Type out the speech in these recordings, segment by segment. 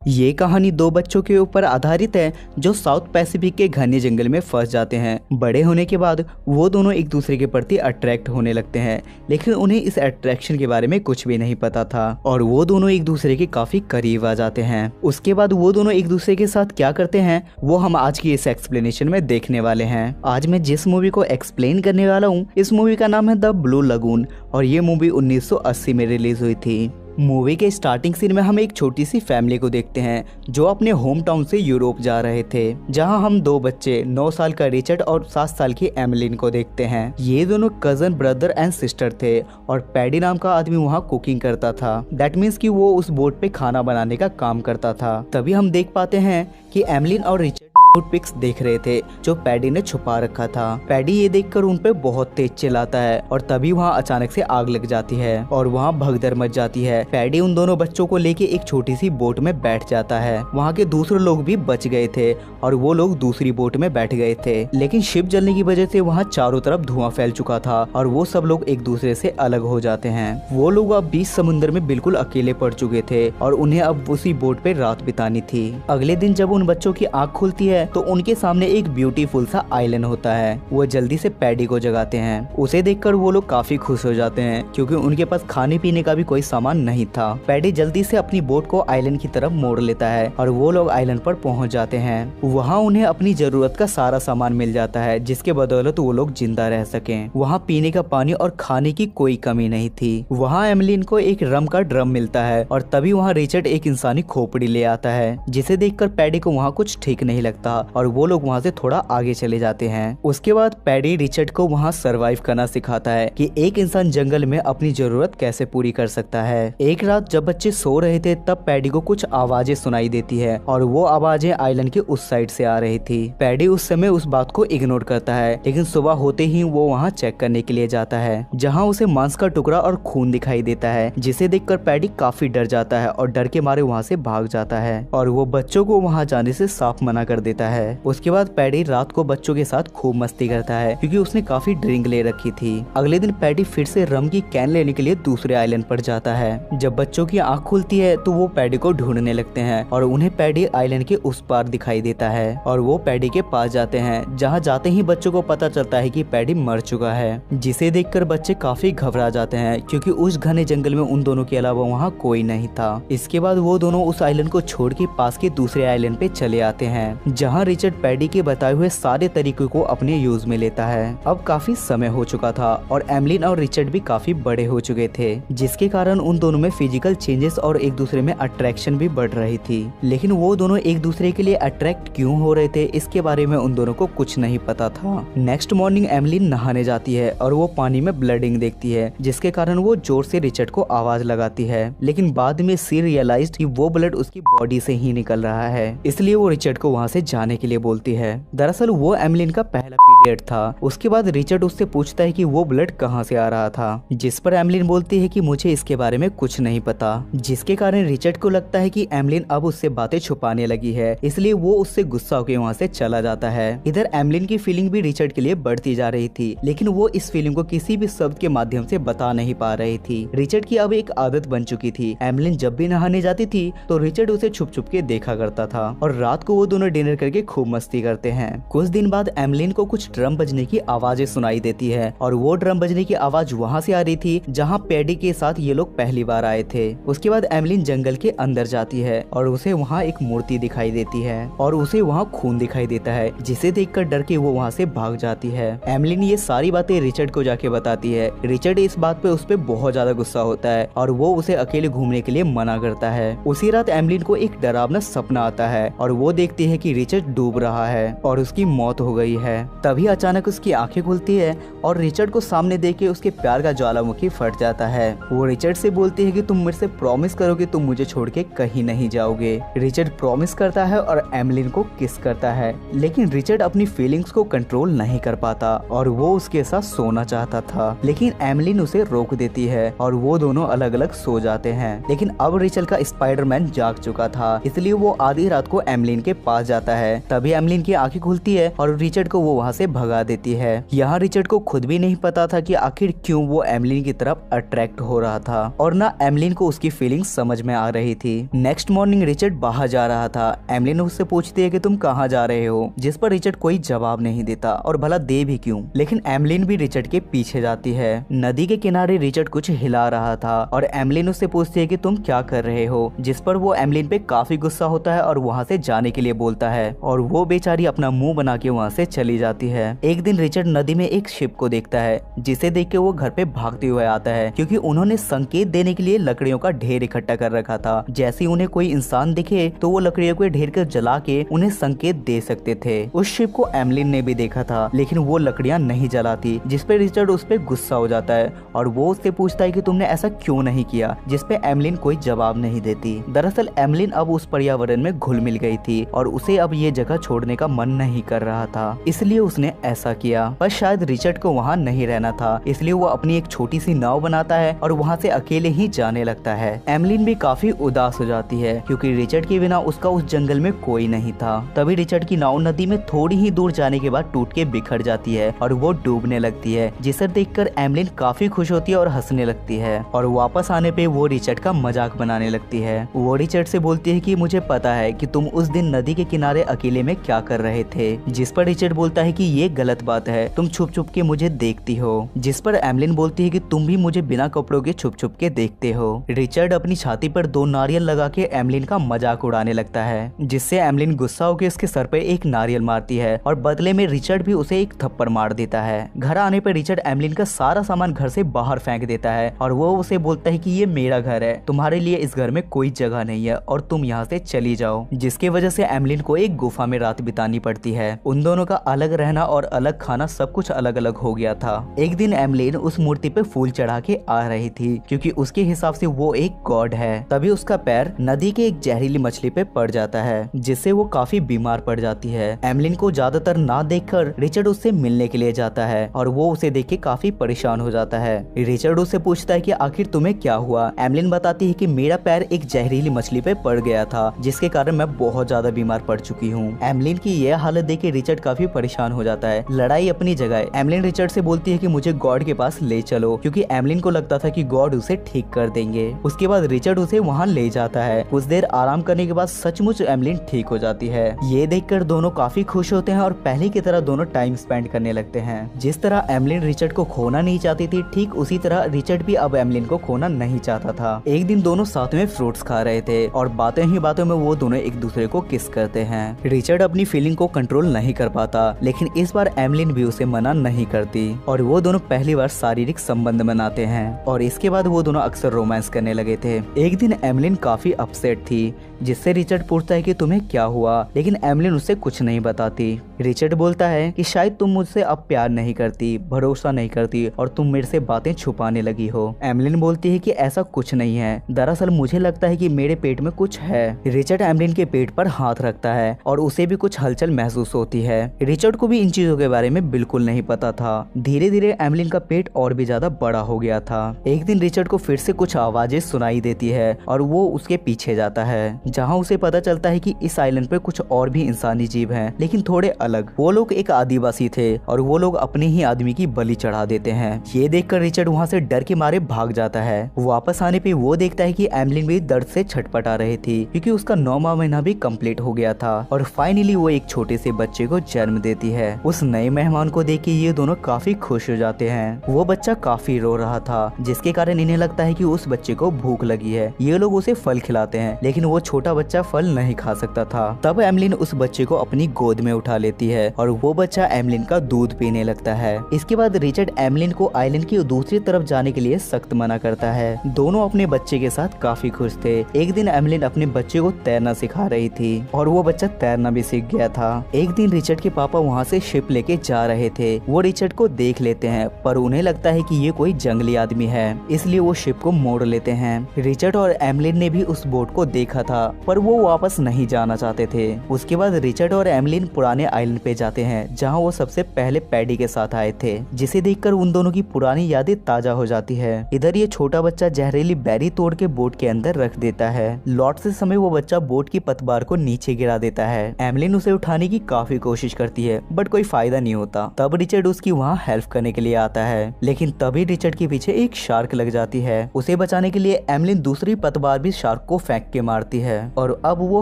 ये कहानी दो बच्चों के ऊपर आधारित है जो साउथ पैसिफिक के घने जंगल में फंस जाते हैं। बड़े होने के बाद वो दोनों एक दूसरे के प्रति अट्रैक्ट होने लगते हैं, लेकिन उन्हें इस अट्रैक्शन के बारे में कुछ भी नहीं पता था और वो दोनों एक दूसरे के काफी करीब आ जाते हैं। उसके बाद वो दोनों एक दूसरे के साथ क्या करते हैं वो हम आज की इस एक्सप्लेनेशन में देखने वाले हैं। आज मैं जिस मूवी को एक्सप्लेन करने वाला हूँ इस मूवी का नाम है द ब्लू लगून और ये मूवी 1980 में रिलीज हुई थी। मूवी के स्टार्टिंग सीन में हम एक छोटी सी फैमिली को देखते हैं जो अपने होम टाउन से यूरोप जा रहे थे, जहां हम दो बच्चे 9 साल का रिचर्ड और 7 साल की एमिलिन को देखते हैं। ये दोनों कजन ब्रदर एंड सिस्टर थे और पैडी नाम का आदमी वहां कुकिंग करता था। दैट मीन्स कि वो उस बोट पे खाना बनाने का काम करता था। तभी हम देख पाते हैं कि एमिलिन और रिचर्ड टूथपिक्स देख रहे थे जो पैडी ने छुपा रखा था। पैडी ये देखकर उन पे बहुत तेज चिल्लाता है और तभी वहाँ अचानक से आग लग जाती है और वहाँ भगदड़ मच जाती है। पैडी उन दोनों बच्चों को लेके एक छोटी सी बोट में बैठ जाता है। वहाँ के दूसरे लोग भी बच गए थे और वो लोग दूसरी बोट में बैठ गए थे, लेकिन शिप जलने की वजह से वहाँ चारों तरफ धुआं फैल चुका था और वो सब लोग एक दूसरे से अलग हो जाते हैं। वो लोग अब बीच समुद्र में बिल्कुल अकेले पड़ चुके थे और उन्हें अब उसी बोट पे रात बितानी थी। अगले दिन जब उन बच्चों की आँख खुलती है तो उनके सामने एक ब्यूटीफुल सा आइलैंड होता है। वो जल्दी से पैडी को जगाते हैं। उसे देखकर वो लोग काफी खुश हो जाते हैं क्योंकि उनके पास खाने पीने का भी कोई सामान नहीं था। पैडी जल्दी से अपनी बोट को आइलैंड की तरफ मोड़ लेता है और वो लोग आइलैंड पर पहुंच जाते हैं। वहाँ उन्हें अपनी जरूरत का सारा सामान मिल जाता है जिसके बदौलत वो लोग जिंदा रह सकें। वहाँ पीने का पानी और खाने की कोई कमी नहीं थी। वहाँ एमिलिन को एक रम का ड्रम मिलता है और तभी वहाँ रिचर्ड एक इंसानी खोपड़ी ले आता है, जिसे देखकर पैडी को वहाँ कुछ ठीक नहीं लगता और वो लोग वहाँ से थोड़ा आगे चले जाते हैं। उसके बाद पैडी रिचर्ड को वहाँ सरवाइव करना सिखाता है कि एक इंसान जंगल में अपनी जरूरत कैसे पूरी कर सकता है। एक रात जब बच्चे सो रहे थे तब पैडी को कुछ आवाजें सुनाई देती है और वो आवाजें आइलैंड के उस साइड से आ रही थी। पैडी उस समय उस बात को इग्नोर करता है, लेकिन सुबह होते ही वो वहाँ चेक करने के लिए जाता है, जहाँ उसे मांस का टुकड़ा और खून दिखाई देता है, जिसे देखकर पैडी काफी डर जाता है और डर के मारे वहाँ से भाग जाता है और वो बच्चों को वहाँ जाने से साफ मना कर देता है। उसके बाद पैडी रात को बच्चों के साथ खूब मस्ती करता है क्योंकि उसने काफी ड्रिंक ले रखी थी। अगले दिन पैडी फिर से रम की कैन लेने के लिए दूसरे आइलैंड पर जाता है। जब बच्चों की आंख खुलती है तो वो पैडी को ढूंढने लगते हैं और उन्हें पैडी आइलैंड के उस पार दिखाई देता है और वो पैडी के पास जाते हैं, जहाँ जाते ही बच्चों को पता चलता है कि पैडी मर चुका है, जिसे देखकर बच्चे काफी घबरा जाते हैं क्योंकि उस घने जंगल में उन दोनों के अलावा वहाँ कोई नहीं था। इसके बाद वो दोनों उस आइलैंड को छोड़ के पास के दूसरे आइलैंड पे चले आते हैं, जहाँ रिचर्ड पैडी के बताए हुए सारे तरीकों को अपने यूज में लेता है। अब काफी समय हो चुका था और एमिलिन और रिचर्ड भी काफी बड़े हो चुके थे, जिसके कारण उन दोनों में फिजिकल चेंजेस और एक दूसरे में अट्रैक्शन भी बढ़ रही थी। लेकिन वो दोनों एक दूसरे के लिए अट्रैक्ट क्यों हो रहे थे इसके बारे में उन दोनों को कुछ नहीं पता था। नेक्स्ट मॉर्निंग एमिलिन नहाने जाती है और वो पानी में ब्लडिंग देखती है, जिसके कारण वो जोर से रिचर्ड को आवाज लगाती है, लेकिन बाद में सी रियलाइज्ड कि वो ब्लड उसकी बॉडी से ही निकल रहा है, इसलिए वो रिचर्ड को वहाँ से जाने के लिए बोलती है। दरअसल वो एमिलिन का पहला पीरियड था। उसके बाद रिचर्ड उससे पूछता है कि वो ब्लड कहाँ से आ रहा था, जिस पर एमिलिन बोलती है कि मुझे इसके बारे में कुछ नहीं पता, जिसके कारण रिचर्ड को लगता है कि एमिलिन अब उससे बातें छुपाने लगी है, इसलिए वो उससे गुस्सा होकर वहाँ से चला जाता है। इधर एमिलिन की फीलिंग भी रिचर्ड के लिए बढ़ती जा रही थी, लेकिन वो इस फीलिंग को किसी भी शब्द के माध्यम से बता नहीं पा रही थी। रिचर्ड की अब एक आदत बन चुकी थी। एमिलिन जब भी नहाने जाती थी तो रिचर्ड उसे छुप छुप के देखा करता था और रात को वो दोनों डिनर करके खूब मस्ती करते हैं। कुछ दिन बाद एमिलिन को कुछ ड्रम बजने की आवाजें सुनाई देती है और वो ड्रम बजने की आवाज वहाँ से आ रही थी जहाँ पैडी के साथ ये लोग पहली बार आए थे। उसके बाद एमिलिन जंगल के अंदर जाती है और उसे वहाँ एक मूर्ति दिखाई देती है और उसे वहाँ खून दिखाई देता है, जिसे देखकर डर के वो वहाँ से भाग जाती है। एमिलिन ये सारी बातें रिचर्ड को जाके बताती है। रिचर्ड इस बात पे उस पे बहुत ज्यादा गुस्सा होता है और वो उसे अकेले घूमने के लिए मना करता है। उसी रात एमिलिन को एक डरावना सपना आता है और वो देखती है कि रिचर्ड डूब रहा है और उसकी मौत हो गई है। तभी अचानक उसकी आंखें खुलती है और रिचर्ड को सामने देख के उसके प्यार का ज्वालामुखी फट जाता है। वो रिचर्ड से बोलती है कि तुम मेरे से प्रॉमिस करो कि तुम मुझे छोड़ के कहीं नहीं जाओगे। रिचर्ड प्रॉमिस करता है और एमिलिन को किस करता है, लेकिन रिचर्ड अपनी फीलिंग्स को कंट्रोल नहीं कर पाता और वो उसके साथ सोना चाहता था, लेकिन एमिलिन उसे रोक देती है और वो दोनों अलग अलग सो जाते हैं। लेकिन अब रिचर्ड का स्पाइडरमैन जाग चुका था, इसलिए वो आधी रात को एमिलिन के पास जाता है। तभी एमिलिन की आंखें खुलती है और रिचर्ड को वो वहाँ से भगा देती है। यहाँ रिचर्ड को खुद भी नहीं पता था कि आखिर क्यों वो एमलिन की तरफ अट्रैक्ट हो रहा था और ना एमलिन को उसकी फीलिंग्स समझ में आ रही थी। नेक्स्ट मॉर्निंग रिचर्ड बाहर जा रहा था। एमलिन उससे पूछती है कि तुम कहाँ जा रहे हो, जिस पर रिचर्ड कोई जवाब नहीं देता और भला दे भी क्यों। लेकिन एमलिन भी रिचर्ड के पीछे जाती है। नदी के किनारे रिचर्ड कुछ हिला रहा था और एमलिन उससे पूछती है कि तुम क्या कर रहे हो, जिस पर वो एमलिन पे काफी गुस्सा होता है और वहाँ से जाने के लिए बोलता है और वो बेचारी अपना मुंह बना के वहाँ से चली जाती है। एक दिन रिचर्ड नदी में एक शिप को देखता है, जिसे देख के वो घर पे भागते हुए आता है क्योंकि उन्होंने संकेत देने के लिए लकड़ियों का ढेर इकट्ठा कर रखा था। जैसे उन्हें कोई इंसान दिखे तो वो लकड़ियों के ढेर को जला के उन्हें संकेत दे सकते थे। उस शिप को एमलिन ने भी देखा था, लेकिन वो लकड़ियां नहीं जलाती, जिस पे रिचर्ड उस पे गुस्सा हो जाता है और वो उससे पूछता है कि तुमने ऐसा क्यों नहीं किया, जिस पे एमलिन कोई जवाब नहीं देती। दरअसल एमलिन अब उस पर्यावरण में घुल मिल गई थी और उसे अब ये जगह छोड़ने का मन नहीं कर रहा था, इसलिए उसने ऐसा किया। पर शायद रिचर्ड को वहाँ नहीं रहना था, इसलिए वो अपनी एक छोटी सी नाव बनाता है और वहाँ से अकेले ही जाने लगता है। एमलिन भी काफी उदास हो जाती है क्योंकि रिचर्ड के बिना उसका उस जंगल में कोई नहीं था। तभी रिचर्ड की नाव नदी में थोड़ी ही दूर जाने के बाद टूट के बिखर जाती है और वो डूबने लगती है, जिसे देखकर एमलिन काफी खुश होती है और हंसने लगती है और वापस आने पे वो रिचर्ड का मजाक बनाने लगती है। वो रिचर्ड से बोलती है कि मुझे पता है कि तुम उस दिन नदी के किनारे अकेले में क्या कर रहे थे, जिस पर रिचर्ड बोलता है कि ये गलत बात है, तुम छुप छुप के मुझे देखती हो। जिस पर एमलिन बोलती है कि तुम भी मुझे बिना कपड़ों के छुप छुप के देखते हो। रिचर्ड अपनी छाती पर 2 नारियल लगा के एमलिन का मजाक उड़ाने लगता है, जिससे एमलिन गुस्सा होकर उसके सर पे एक नारियल मारती है और बदले में रिचर्ड भी उसे एक थप्पड़ मार देता है। घर आने पर रिचर्ड एमलिन का सारा सामान घर से बाहर फेंक देता है और वो उसे बोलता है कि ये मेरा घर है, तुम्हारे लिए इस घर में कोई जगह नहीं है और तुम यहाँ से चली जाओ। जिसकी वजह से एमलिन को एक गुफा में रात बितानी पड़ती है। उन दोनों का अलग रहना और अलग खाना सब कुछ अलग अलग हो गया था। एक दिन एमलिन उस मूर्ति पे फूल चढ़ा के आ रही थी क्योंकि उसके हिसाब से वो एक गॉड है। तभी उसका पैर नदी के एक जहरीली मछली पे पड़ जाता है, जिससे वो काफी बीमार पड़ जाती है। एमलिन को ज्यादातर ना देखकर रिचर्ड उससे मिलने के लिए जाता है और वो उसे देख के काफी परेशान हो जाता है। रिचर्ड उससे पूछता है कि आखिर तुम्हें क्या हुआ। एमलिन बताती है कि मेरा पैर एक जहरीली मछली पे पड़ गया था, जिसके कारण मैं बहुत ज्यादा बीमार पड़ चुकी हूँ। एमलिन की यह हालत देख के रिचर्ड काफी परेशान हो जाता है। लड़ाई अपनी जगह, एमलिन रिचर्ड से बोलती है कि मुझे गॉड के पास ले चलो, क्योंकि एमलिन को लगता था कि गॉड उसे ठीक कर देंगे। उसके बाद रिचर्ड उसे वहाँ ले जाता है। कुछ देर आराम करने के बाद सचमुच एमलिन ठीक हो जाती है। ये देखकर दोनों काफी खुश होते हैं और पहले की तरह दोनों टाइम स्पेंड करने लगते हैं। जिस तरह एमलिन रिचर्ड को खोना नहीं चाहती थी, ठीक उसी तरह रिचर्ड भी अब एमलिन को खोना नहीं चाहता था। एक दिन दोनों साथ में फ्रूट्स खा रहे थे और बातें ही बातों में वो दोनों एक दूसरे को किस करते हैं। रिचर्ड अपनी फीलिंग को कंट्रोल नहीं कर पाता, लेकिन इस बार एमलिन भी उसे मना नहीं करती और वो दोनों पहली बार शारीरिक संबंध बनाते हैं और इसके बाद वो दोनों अक्सर रोमांस करने लगे थे। एक दिन एमलिन काफी अपसेट थी, जिससे रिचर्ड पूछता है कि तुम्हें क्या हुआ, लेकिन एमलिन उससे कुछ नहीं बताती। रिचर्ड बोलता है कि शायद तुम मुझसे अब प्यार नहीं करती, भरोसा नहीं करती और तुम मेरे से बातें छुपाने लगी हो। एमलिन बोलती है कि ऐसा कुछ नहीं है, दरअसल मुझे लगता है कि मेरे पेट में कुछ है। रिचर्ड एमलिन के पेट पर हाथ रखता है और उसे भी कुछ हलचल महसूस होती है। रिचर्ड को भी इन चीजों के बारे में बिल्कुल नहीं पता था। धीरे धीरे एमलिन का पेट और भी ज्यादा बड़ा हो गया था। एक दिन रिचर्ड को फिर से कुछ आवाजें सुनाई देती है और वो उसके पीछे जाता है, जहाँ उसे पता चलता है कि इस आइलैंड पे कुछ और भी इंसानी जीव हैं, लेकिन थोड़े अलग। वो लोग एक आदिवासी थे और वो लोग अपने ही आदमी की बलि चढ़ा देते हैं। ये देखकर रिचर्ड वहाँ से डर के मारे भाग जाता है। वापस आने पे वो देखता है कि एमलिन भी दर्द से छटपटा रही थी, क्योंकि उसका 9वां महीना भी कंप्लीट हो गया था और फाइनली वो एक छोटे से बच्चे को जन्म देती है। उस नए मेहमान को देख के ये दोनों काफी खुश हो जाते हैं। वो बच्चा काफी रो रहा था, जिसके कारण इन्हें लगता है कि उस बच्चे को भूख लगी है। ये लोग उसे फल खिलाते हैं, लेकिन वो छोटा बच्चा फल नहीं खा सकता था। तब एमलिन उस बच्चे को अपनी गोद में उठा लेती है और वो बच्चा एमलिन का दूध पीने लगता है। इसके बाद रिचर्ड एमलिन को आइलैंड की दूसरी तरफ जाने के लिए सख्त मना करता है। दोनों अपने बच्चे के साथ काफी खुश थे। एक दिन एमलिन अपने बच्चे को तैरना सिखा रही थी और वो बच्चा तैरना भी सीख गया था। एक दिन रिचर्ड के पापा वहाँ से शिप लेके जा रहे थे। वो रिचर्ड को देख लेते हैं, पर उन्हें लगता है कि ये कोई जंगली आदमी है, इसलिए वो शिप को मोड़ लेते हैं। रिचर्ड और एमलिन ने भी उस बोट को देखा था, पर वो वापस नहीं जाना चाहते थे। उसके बाद रिचर्ड और एमलिन पुराने आइलैंड पे जाते हैं, जहाँ वो सबसे पहले पैडी के साथ आए थे, जिसे देखकर उन दोनों की पुरानी यादें ताजा हो जाती है। इधर ये छोटा बच्चा जहरीली बेरी तोड़ के बोट के अंदर रख देता है। लौटते समय वो बच्चा बोट की पतवार को नीचे गिरा देता है। एमलिन उसे उठाने की काफी कोशिश करती है, बट कोई कोई फायदा नहीं होता। तब रिचर्ड उसकी वहाँ हेल्प करने के लिए आता है, लेकिन तभी रिचर्ड के पीछे एक शार्क लग जाती है। उसे बचाने के लिए एमलिन दूसरी पतवार भी शार्क को फेंक के मारती है और अब वो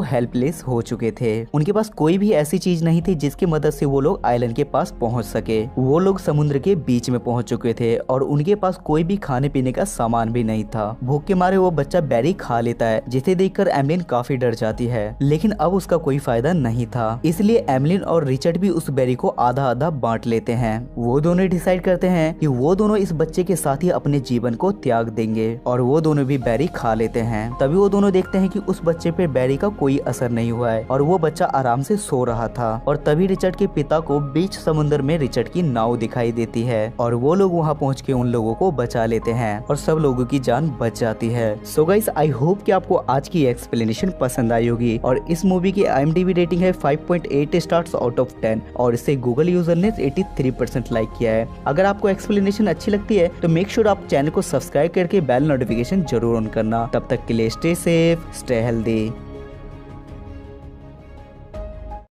हेल्पलेस हो चुके थे। उनके पास कोई भी ऐसी चीज नहीं थी जिसकी मदद से वो लोग आइलैंड के पास पहुंच सके। वो लोग समुद्र के बीच में पहुंच चुके थे और उनके पास कोई भी खाने पीने का सामान भी नहीं था। भूख के मारे वो बच्चा बेरी खा लेता है, जिसे देखकर एमलिन काफी डर जाती है, लेकिन अब उसका कोई फायदा नहीं था। इसलिए एमलिन और रिचर्ड भी उस बेरी को आधा आधा बांट लेते हैं। वो दोनों डिसाइड करते हैं कि वो दोनों इस बच्चे के साथ ही अपने जीवन को त्याग देंगे और वो दोनों भी बेरी खा लेते हैं। तभी वो दोनों देखते हैं कि उस बच्चे पे बेरी का कोई असर नहीं हुआ है और वो बच्चा आराम से सो रहा था। और तभी रिचर्ड के पिता को बीच समुद्र में रिचर्ड की नाव दिखाई देती है और वो लोग वहाँ पहुँच के उन लोगों को बचा लेते हैं और सब लोगों की जान बच जाती है। सो गाइस, आई होप कि आपको आज की एक्सप्लेनेशन पसंद आई होगी और इस मूवी की IMDb रेटिंग है 5.8 स्टार्स आउट ऑफ 10 और इसे गूगल यूजर ने 83% लाइक किया है। अगर आपको एक्सप्लेनेशन अच्छी लगती है तो मेक श्योर आप चैनल को सब्सक्राइब करके बेल नोटिफिकेशन जरूर ऑन करना। तब तक के लिए स्टे सेफ, स्टे हेल्दी।